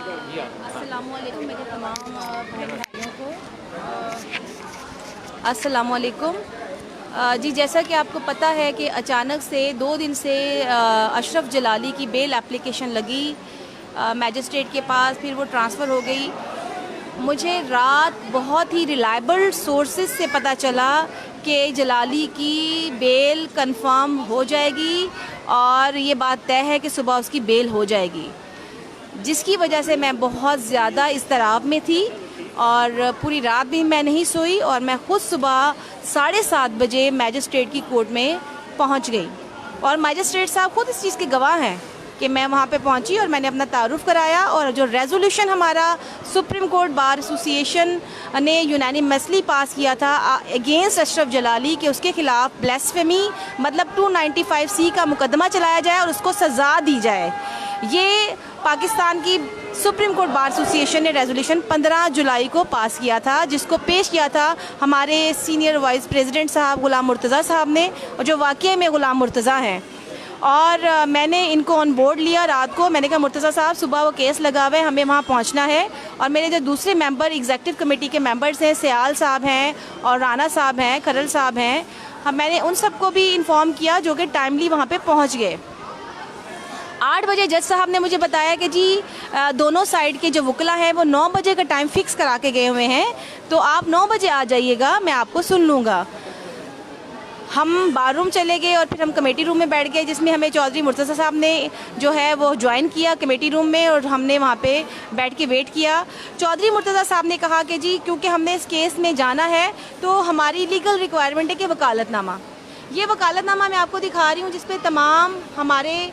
अस्सलामुअलैकुम मेरे तमाम बहन भाइयों को अस्सलामुअलैकुम। जी, जैसा कि आपको पता है कि अचानक से 2 दिन से अशरफ जलाली की बेल एप्लीकेशन लगी मैजिस्ट्रेट के पास, फिर वो ट्रांसफ़र हो गई। मुझे रात बहुत ही रिलायबल सोर्सेज से पता चला कि जलाली की बेल कंफर्म हो जाएगी और ये बात तय है कि सुबह उसकी बेल हो जाएगी, जिसकी वजह से मैं बहुत ज़्यादा इज़्तिराब में थी और पूरी रात भी मैं नहीं सोई और मैं ख़ुद सुबह 7:30 बजे मैजिस्ट्रेट की कोर्ट में पहुंच गई। और मैजिस्ट्रेट साहब ख़ुद इस चीज़ के गवाह हैं कि मैं वहां पे पहुंची और मैंने अपना तारुफ़ कराया। और जो रेजोल्यूशन हमारा सुप्रीम कोर्ट बार एसोसिएशन ने यूनानिमसली पास किया था अगेंस्ट अशरफ जलाली के उसके ख़िलाफ़ ब्लास्फेमी मतलब 295C का मुकदमा चलाया जाए और उसको सज़ा दी जाए, ये पाकिस्तान की सुप्रीम कोर्ट बार एसोसिएशन ने रेजोल्यूशन 15 जुलाई को पास किया था, जिसको पेश किया था हमारे सीनियर वाइस प्रेसिडेंट साहब ग़ुलाम मुर्तज़ा साहब ने, और जो वाकई में ग़ुलाम मुर्तज़ा हैं। और मैंने इनको ऑन बोर्ड लिया रात को। मैंने कहा मुर्तज़ा साहब सुबह वो केस लगा हुआ है, हमें वहाँ पहुँचना है। और मेरे जो दूसरे मेंबर एग्जीक्यूटिव कमेटी के मेंबर्स हैं, सयाल साहब हैं और राना साहब हैं, खरल साहब हैं, मैंने उन सबको भी इन्फॉर्म किया जो कि टाइमली वहाँ पर पहुँच गए। 8 बजे जज साहब ने मुझे बताया कि जी दोनों साइड के जो वकला हैं वो 9 बजे का टाइम फ़िक्स करा के गए हुए हैं, तो आप 9 बजे आ जाइएगा, मैं आपको सुन लूँगा। हम बार रूम चले गए और फिर हम कमेटी रूम में बैठ गए, जिसमें हमें चौधरी मुर्तज़ा साहब ने जो है वो ज्वाइन किया कमेटी रूम में और हमने वहाँ पे बैठ के वेट किया। चौधरी मुर्तज़ा साहब ने कहा कि जी क्योंकि हमने इस केस में जाना है तो हमारी लीगल रिक्वायरमेंट है कि वकालतनामा, ये वकालतनामा मैं आपको दिखा रही हूँ, जिसपे तमाम हमारे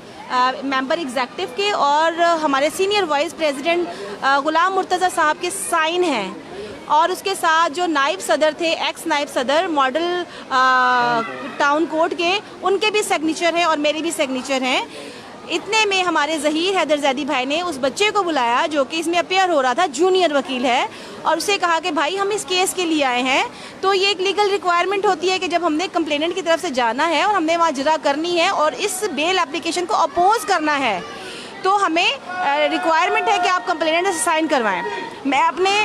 मेंबर एग्जीक्यूटिव के और हमारे सीनियर वाइस प्रेसिडेंट ग़ुलाम मुर्तज़ा साहब के साइन हैं, और उसके साथ जो नायब सदर थे, एक्स नायब सदर मॉडल टाउन कोर्ट के, उनके भी सिग्नेचर हैं और मेरे भी सिग्नेचर हैं। इतने में हमारे ज़हीर हैदरज़ैदी भाई ने उस बच्चे को बुलाया जो कि इसमें अपेयर हो रहा था, जूनियर वकील है, और उसे कहा कि भाई हम इस केस के लिए आए हैं, तो ये एक लीगल रिक्वायरमेंट होती है कि जब हमने कंप्लेनेंट की तरफ से जाना है और हमने वहाँ इजरा करनी है और इस बेल एप्लीकेशन को अपोज करना है, तो हमें रिक्वायरमेंट है कि आप कंप्लेनेंट से साइन करवाएं। मैं अपने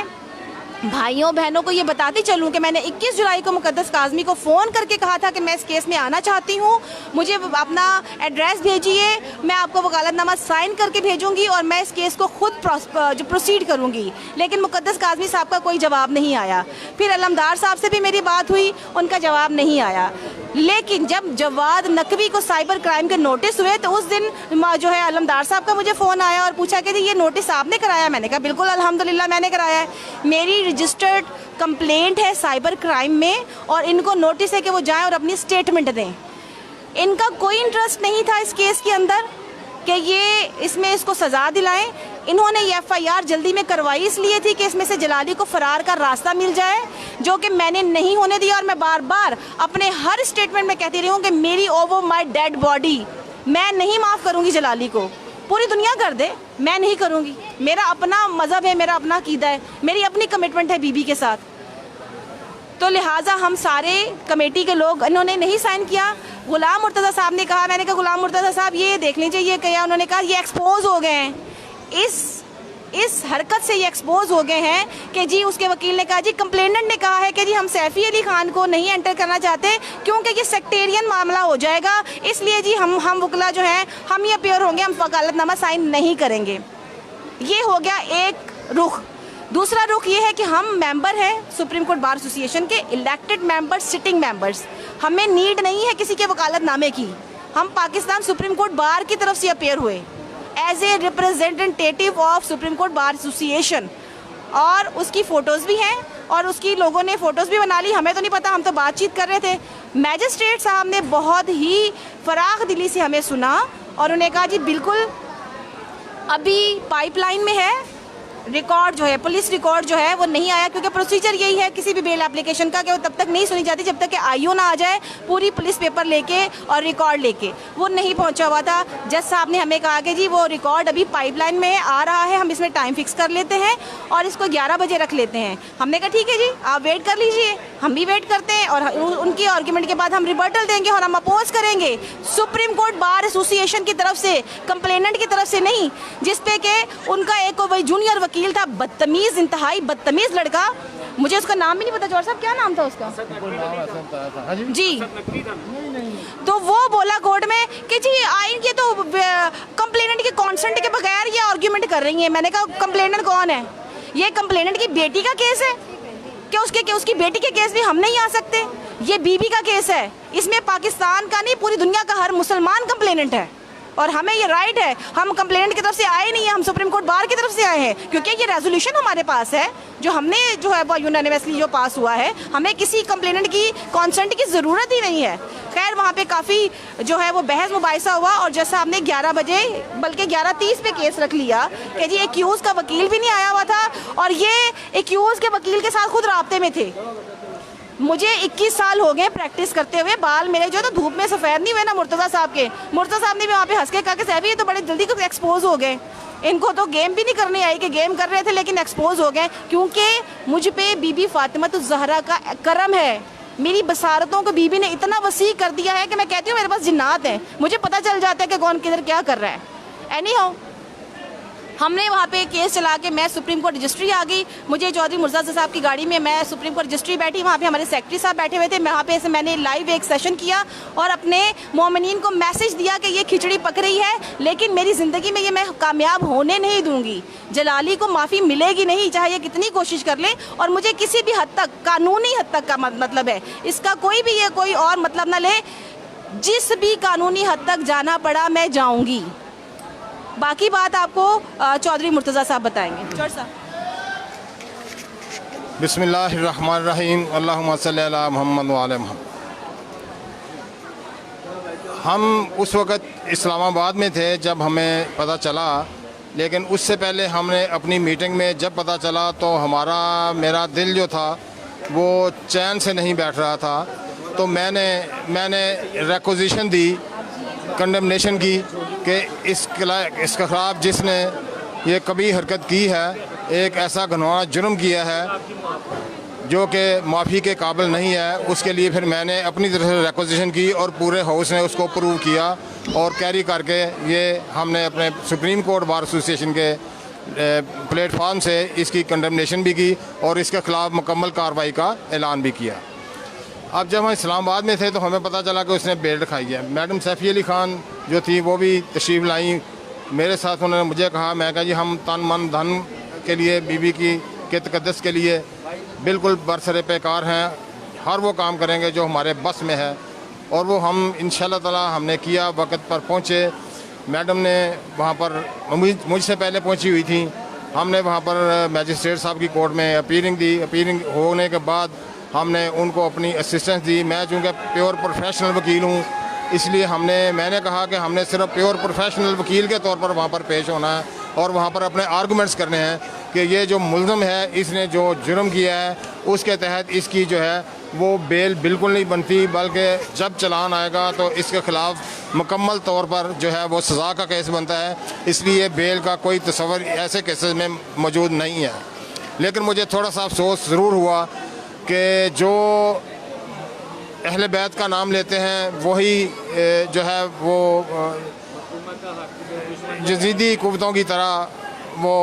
भाइयों बहनों को ये बताती चलूँ कि मैंने 21 जुलाई को मुकद्दस काज़मी को फ़ोन करके कहा था कि मैं इस केस में आना चाहती हूँ, मुझे अपना एड्रेस भेजिए, मैं आपको वकालतनामा साइन करके भेजूँगी और मैं इस केस को खुद जो प्रोसीड करूँगी। लेकिन मुकद्दस काज़मी साहब का कोई जवाब नहीं आया। फिर अलमदार साहब से भी मेरी बात हुई, उनका जवाब नहीं आया। लेकिन जब जवाद नकवी को साइबर क्राइम के नोटिस हुए तो उस दिन जो है अलमदार साहब का मुझे फ़ोन आया और पूछा कि ये नोटिस आपने कराया? मैंने कहा बिल्कुल अल्हम्दुलिल्लाह मैंने कराया है, मेरी रजिस्टर्ड कंप्लेंट है साइबर क्राइम में और इनको नोटिस है कि वो जाएं और अपनी स्टेटमेंट दें। इनका कोई इंटरेस्ट नहीं था इस केस के अंदर कि ये इसमें इसको सज़ा दिलाएं। इन्होंने ये FIR जल्दी में करवाई इसलिए थी कि इसमें से जलाली को फ़रार का रास्ता मिल जाए, जो कि मैंने नहीं होने दिया। और मैं बार बार अपने हर स्टेटमेंट में कहती रही हूँ कि मेरी ओवर माई डेड बॉडी, मैं नहीं माफ़ करूँगी जलाली को, पूरी दुनिया कर दे मैं नहीं करूँगी। मेरा अपना मज़हब है, मेरा अपना अक़ीदा है, मेरी अपनी कमिटमेंट है बीबी के साथ। तो लिहाजा हम सारे कमेटी के लोग, इन्होंने नहीं साइन किया। ग़ुलाम मुर्तज़ा साहब ने कहा, मैंने कहा ग़ुलाम मुर्तज़ा साहब ये देख लीजिए ये क्या, उन्होंने कहा ये एक्सपोज हो गए हैं, इस हरकत से ये एक्सपोज हो गए हैं कि जी उसके वकील ने कहा जी कंप्लेनेंट ने कहा है कि जी हम सैफ़ी अली खान को नहीं एंटर करना चाहते क्योंकि ये सेक्टेरियन मामला हो जाएगा, इसलिए जी हम वकला जो हैं हम ही अपेयर होंगे, हम वकालतनामा साइन नहीं करेंगे। ये हो गया एक रुख। दूसरा रुख ये है कि हम मेंबर हैं सुप्रीम कोर्ट बार एसोसिएशन के, इलेक्टेड मेंबर्स, सिटिंग मेंबर्स, हमें नीड नहीं है किसी के वकालतनामे की। हम पाकिस्तान सुप्रीम कोर्ट बार की तरफ से अपेयर हुए as a representative of Supreme Court Bar Association, और उसकी फ़ोटोज़ भी हैं और उसकी लोगों ने फ़ोटोज़ भी बना ली, हमें तो नहीं पता, हम तो बातचीत कर रहे थे। मैजिस्ट्रेट साहब ने बहुत ही फराख दिली से हमें सुना और उन्हें कहा जी बिल्कुल अभी पाइपलाइन में है रिकॉर्ड जो है, पुलिस रिकॉर्ड जो है वो नहीं आया, क्योंकि प्रोसीजर यही है किसी भी बेल एप्लीकेशन का कि वो तब तक नहीं सुनी जाती जब तक कि आईओ ना आ जाए पूरी पुलिस पेपर लेके और रिकॉर्ड लेके। वो नहीं पहुंचा हुआ था। जज साहब ने हमें कहा कि जी वो रिकॉर्ड अभी पाइपलाइन में आ रहा है, हम इसमें टाइम फिक्स कर लेते हैं और इसको 11 बजे रख लेते हैं। हमने कहा ठीक है जी, आप वेट कर लीजिए, हम भी वेट करते हैं और उनकी आर्ग्यूमेंट के बाद हम रिबर्टल देंगे और हम अपोज करेंगे सुप्रीम कोर्ट बार एसोसिएशन की तरफ से, कंप्लेनेंट की तरफ से नहीं, जिसपे कि उनका एक वही जूनियर वकील था, बदतमीज, इंतहाई बदतमीज लड़का, मुझे उसका नाम भी नहीं पता। जौहर साहब क्या नाम था उसका? जी। तो वो बोला कोर्ट में कि जी आइन के तो कंप्लेनेंट के कॉन्सेंट के बगैर ये आर्ग्यूमेंट कर रही है। मैंने कहा कंप्लेनेंट कौन है? ये कंप्लेनेंट की बेटी का केस है कि उसकी बेटी के केस भी हम नहीं आ सकते? ये बीबी का केस है, इसमें पाकिस्तान का नहीं पूरी दुनिया का हर मुसलमान कंप्लेनेंट है और हमें ये राइट है। हम कंप्लेनेंट की तरफ से आए नहीं है, हम सुप्रीम कोर्ट बार की तरफ से आए हैं, क्योंकि ये रेजोल्यूशन हमारे पास है जो हमने जो है वो यूनानिमसली जो पास हुआ है। हमें किसी कंप्लेनेंट की कॉन्सेंट की ज़रूरत ही नहीं है। खैर वहाँ पे काफ़ी जो है वो बहस मुबाहिसा हुआ और जैसा हमने 11 बजे बल्कि 11:30 पे केस रख लिया कि जी एक्यूज़ का वकील भी नहीं आया हुआ था और ये एक्यूज़ के वकील के साथ खुद राब्ते में थे। मुझे 21 साल हो गए प्रैक्टिस करते हुए, बाल मेरे जो है तो धूप में सफ़ेद नहीं हुए ना मुर्तज़ा साहब के। मुर्तज़ा साहब ने भी वहाँ पे हंस के कहा कि साहब ये तो बड़े जल्दी को एक्सपोज हो गए, इनको तो गेम भी नहीं करनी आई कि गेम कर रहे थे लेकिन एक्सपोज हो गए, क्योंकि मुझ पे बीबी फातिमतुज़ ज़हरा का करम है। मेरी बसारतों को बीबी ने इतना वसी कर दिया है कि मैं कहती हूँ मेरे पास जिन्नात हैं, मुझे पता चल जाता है कि कौन किधर क्या कर रहा है। एनी हाउ हमने वहाँ पे केस चला के मैं सुप्रीम कोर्ट रजिस्ट्री आ गई। मुझे चौधरी मुर्तज़ा साहब की गाड़ी में मैं सुप्रीम कोर्ट रजिस्ट्री बैठी, वहाँ पे हमारे सेक्रेटरी साहब बैठे हुए थे। वहाँ पे मैंने लाइव एक सेशन किया और अपने मोमिनीन को मैसेज दिया कि ये खिचड़ी पक रही है लेकिन मेरी ज़िंदगी में ये मैं कामयाब होने नहीं दूँगी। जलाली को माफ़ी मिलेगी नहीं, चाहे ये कितनी कोशिश कर ले। और मुझे किसी भी हद तक, कानूनी हद तक का मतलब है, इसका कोई भी ये कोई और मतलब ना ले, जिस भी कानूनी हद तक जाना पड़ा मैं जाऊँगी। बाकी बात आपको चौधरी मुर्तज़ा साहब बताएंगे। चौधरी साहब। बिस्मिल्लाहिर्रहमानिर्रहीम, अल्लाहुम्मा सल्ली अला मुहम्मद व आले मुहम्मद। हम उस वक़्त इस्लामाबाद में थे जब हमें पता चला, लेकिन उससे पहले हमने अपनी मीटिंग में जब पता चला तो मेरा दिल जो था वो चैन से नहीं बैठ रहा था। तो मैंने रिक्वेजिशन दी कंडेमनेशन की कि इसके खिलाफ जिसने ये कभी हरकत की है, एक ऐसा घिनौना जुर्म किया है जो कि माफ़ी के काबिल नहीं है, उसके लिए फिर मैंने अपनी तरफ से रिक्वेजिशन की और पूरे हाउस ने उसको अप्रूव किया और कैरी करके ये हमने अपने सुप्रीम कोर्ट बार एसोसिएशन के प्लेटफार्म से इसकी कंडेमनेशन भी की और इसके ख़िलाफ़ मुकम्मल कार्रवाई का ऐलान भी किया। अब जब हम इस्लामाबाद में थे तो हमें पता चला कि उसने बेल रखाई है। मैडम सैफ़ी अली ख़ान जो थी वो भी तशरीफ़ लाई मेरे साथ। उन्होंने मुझे कहा, मैं कहा जी हम तन मन धन के लिए, बीबी के तकद्दुस के लिए बिल्कुल बरसरे पेकार हैं, हर वो काम करेंगे जो हमारे बस में है। और वो हम इंशाअल्लाह ताला हमने किया, वक्त पर पहुँचे। मैडम ने वहाँ पर मुझसे पहले पहुँची हुई थी। हमने वहाँ पर मैजिस्ट्रेट साहब की कोर्ट में अपीयरिंग दी। अपीयरिंग होने के बाद हमने उनको अपनी असिस्टेंस दी। मैं चूँकि प्योर प्रोफेशनल वकील हूँ, इसलिए मैंने कहा कि हमने सिर्फ प्योर प्रोफेशनल वकील के तौर पर वहाँ पर पेश होना है और वहाँ पर अपने आर्गूमेंट्स करने हैं कि ये जो मुल्ज़म है, इसने जो जुर्म किया है उसके तहत इसकी जो है वो बेल बिल्कुल नहीं बनती, बल्कि जब चलान आएगा तो इसके ख़िलाफ़ मुकम्मल तौर पर जो है वो सज़ा का केस बनता है। इसलिए बेल का कोई तस्वर ऐसे केसेस में मौजूद नहीं है। लेकिन मुझे थोड़ा सा अफसोस ज़रूर हुआ कि जो अहले बैत का नाम लेते हैं वही जो है वो जदीदी कुव्वतों की तरह वो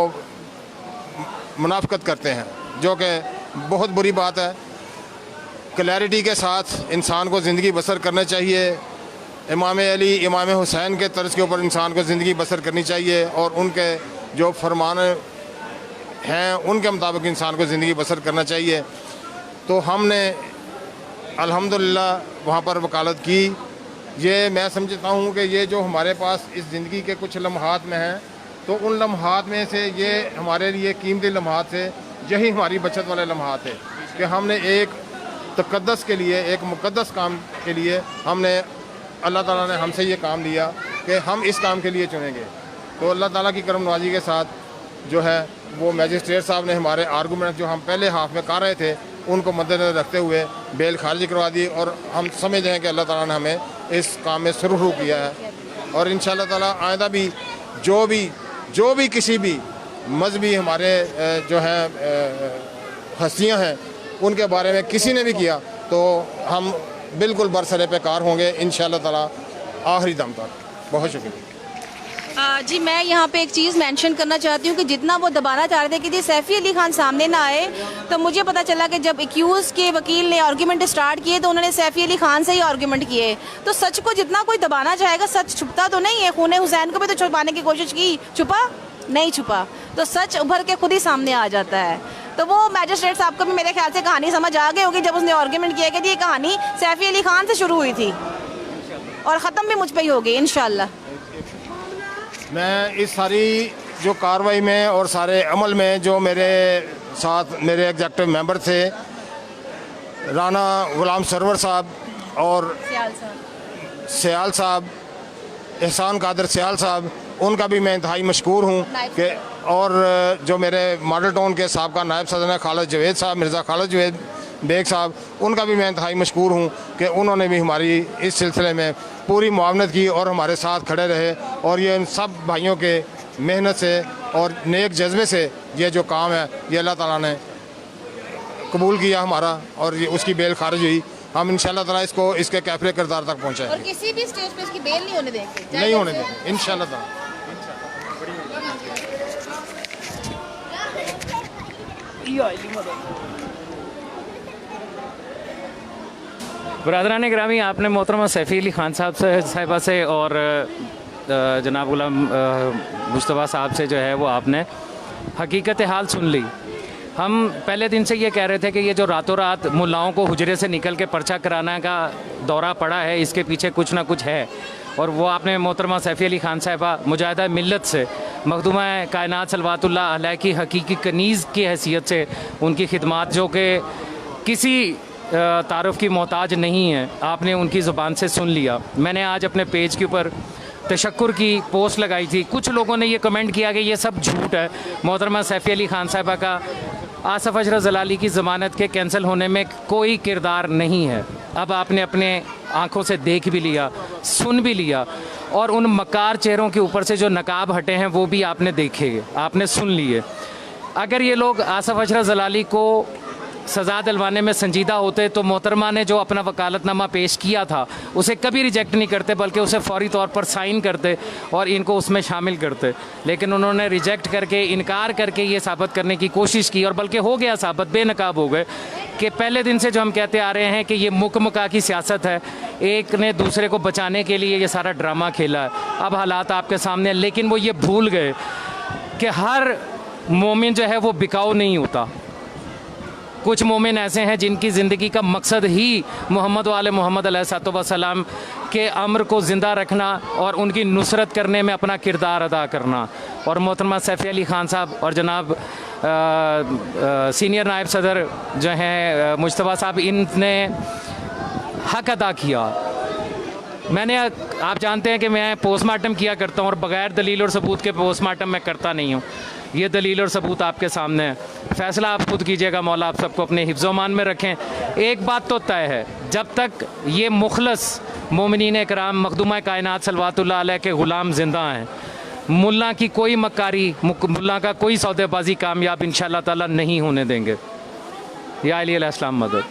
मुनाफिकत करते हैं, जो कि बहुत बुरी बात है। क्लैरिटी के साथ इंसान को ज़िंदगी बसर करना चाहिए। इमाम अली, इमाम हुसैन के तर्ज के ऊपर इंसान को ज़िंदगी बसर करनी चाहिए और उनके जो फरमान हैं उनके मुताबिक इंसान को ज़िंदगी बसर करना चाहिए। तो हमने अल्हम्दुलिल्लाह वहाँ पर वकालत की। ये मैं समझता हूँ कि ये जो हमारे पास इस ज़िंदगी के कुछ लम्हात में हैं, तो उन लम्हात में से ये हमारे लिए कीमती लम्हात है, यही हमारी बचत वाले लम्हात है कि हमने एक तकद्दस के लिए, एक मुक़द्दस काम के लिए हमने, अल्लाह ताला ने हमसे ये काम लिया कि हम इस काम के लिए चुनेंगे। तो अल्लाह ताला की करम नवाजी के साथ जो है वो मैजिस्ट्रेट साहब ने हमारे आर्गूमेंट जो हम पहले हाफ में कर रहे थे उनको मद्देनजर रखते हुए बेल खारिज करवा दी, और हम समझ रहे हैं कि अल्लाह ताला ने हमें इस काम में सुरखरू किया है। और इंशाअल्लाह ताला आइंदा भी जो भी किसी भी मजहबी हमारे जो है हस्तियाँ हैं उनके बारे में किसी ने भी किया तो हम बिल्कुल बरसरे पे कार होंगे इंशाअल्लाह ताला आखिरी दम तक। बहुत शुक्रिया। जी मैं यहाँ पे एक चीज़ मेंशन करना चाहती हूँ कि जितना वो दबाना चाह रहे थे कि जी सैफ़ी अली खान सामने ना आए, तो मुझे पता चला कि जब एक्यूज़ के वकील ने आर्गूमेंट स्टार्ट किए तो उन्होंने सैफ़ी अली खान से ही आर्गूमेंट किए। तो सच को जितना कोई दबाना चाहेगा सच छुपता तो नहीं है। खून हुसैन को भी तो छुपाने की कोशिश की, छुपा नहीं छुपा, तो सच उभर के खुद ही सामने आ जाता है। तो वो मैजिस्ट्रेट साहब को भी मेरे ख्याल से कहानी समझ आ गई होगी जब उसने आर्गूमेंट किया कि ये कहानी सैफ़ी अली खान से शुरू हुई थी और ख़त्म भी मुझ पर ही होगी इंशाल्लाह। मैं इस सारी जो कार्रवाई में और सारे अमल में जो मेरे साथ मेरे एग्जेक्टिव मेंबर थे राना गुलाम सरवर साहब और सियाल साहब, एहसान कादर सियाल साहब, उनका भी मैं इंतहाई मशकूर हूँ कि और जो मेरे मॉडल टाउन के साहब नायब सदर खालिद जवेद साहब, मिर्ज़ा खालिद जवेद बेग साहब, उनका भी मैं इंतहाई मशकूर हूँ कि उन्होंने भी हमारी इस सिलसिले में पूरी मुआवनत की और हमारे साथ खड़े रहे। और ये इन सब भाइयों के मेहनत से और नेक जज्बे से ये जो काम है ये अल्लाह ताला ने कबूल किया हमारा, और ये उसकी बेल खारिज हुई। हम इंशाअल्लाह ताला इसको इसके कैफरे किरदार तक पहुँचाएंगे और किसी भी स्टेज पे इसकी बेल नहीं होने देंगे, नहीं होने देंगे इंशाअल्लाह ताला। बरदरान ग्रामी, आपने मोहतरमा सैफ़ी अली खान साहिबा से और जनाब गुलाम मुस्तफ़ा साहब से जो है वो आपने हकीकत हाल सुन ली। हम पहले दिन से ये कह रहे थे कि ये जो रातों रात मुल्लाओं को हुजरे से निकल के पर्चा कराना का दौरा पड़ा है, इसके पीछे कुछ ना कुछ है। और वो आपने मोहतरमा सैफ़ी अली खान साहिबा मुजाहिदा मिल्लत से, मखदूमा कायनात सलवातुल्लाह अलैह की हकीकी कनीज़ की हैसियत से उनकी खिदमात जो कि किसी तारुफ की मोहताज नहीं है, आपने उनकी ज़ुबान से सुन लिया। मैंने आज अपने पेज के ऊपर तशक्कुर की पोस्ट लगाई थी। कुछ लोगों ने ये कमेंट किया कि ये सब झूठ है, मोहतरमा सैफ़ी अली खान साहिबा का आसफ़ अशरफ ज़लाली की ज़मानत के कैंसिल होने में कोई किरदार नहीं है। अब आपने अपने आँखों से देख भी लिया, सुन भी लिया, और उन मकार चेहरों के ऊपर से जो नकाब हटे हैं वो भी आपने देखे, आपने सुन लिए। अगर ये लोग आसफ़ अशरफ ज़लाली को सज़ा दिलवाने में संजीदा होते तो मोहतरमा ने जो अपना वकालतनामा पेश किया था उसे कभी रिजेक्ट नहीं करते, बल्कि उसे फौरी तौर पर साइन करते और इनको उसमें शामिल करते। लेकिन उन्होंने रिजेक्ट करके, इनकार करके ये साबित करने की कोशिश की, और बल्कि हो गया साबित, बेनकाब हो गए कि पहले दिन से जो हम कहते आ रहे हैं कि ये मुकमुका की सियासत है, एक ने दूसरे को बचाने के लिए ये सारा ड्रामा खेला है। अब हालात आपके सामने, लेकिन वो ये भूल गए कि हर मोमिन जो है वो बिकाऊ नहीं होता। कुछ मोमिन ऐसे हैं जिनकी ज़िंदगी का मकसद ही मोहम्मद वाले मोहम्मद अलैहिस्सलाम के अम्र को ज़िंदा रखना और उनकी नुसरत करने में अपना किरदार अदा करना। और मोहतरमा सैफ़ी अली खान साहब और जनाब सीनियर नायब सदर जो हैं मुस्तफ़ा साहब, इनने हक अदा किया। मैंने, आप जानते हैं कि मैं पोस्टमार्टम किया करता हूँ और बग़ैर दलील और सबूत के पोस्टमार्टम मैं करता नहीं हूँ। ये दलील और सबूत आपके सामने है, फ़ैसला आप खुद कीजिएगा। मौला आप सबको अपने हिफ्ज़-ओ-मान में रखें। एक बात तो तय है, जब तक ये मुखलस मोमिनीन कराम मखदूमा कायनात सलवातुल्लाह अलैह के ग़ुलाम ज़िंदा हैं, मुल्ला की कोई मक्कारी, मुल्ला का कोई सौदेबाजी कामयाब इंशाअल्लाह ताला नहीं होने देंगे। या अली अलैहिस्सलाम मदद।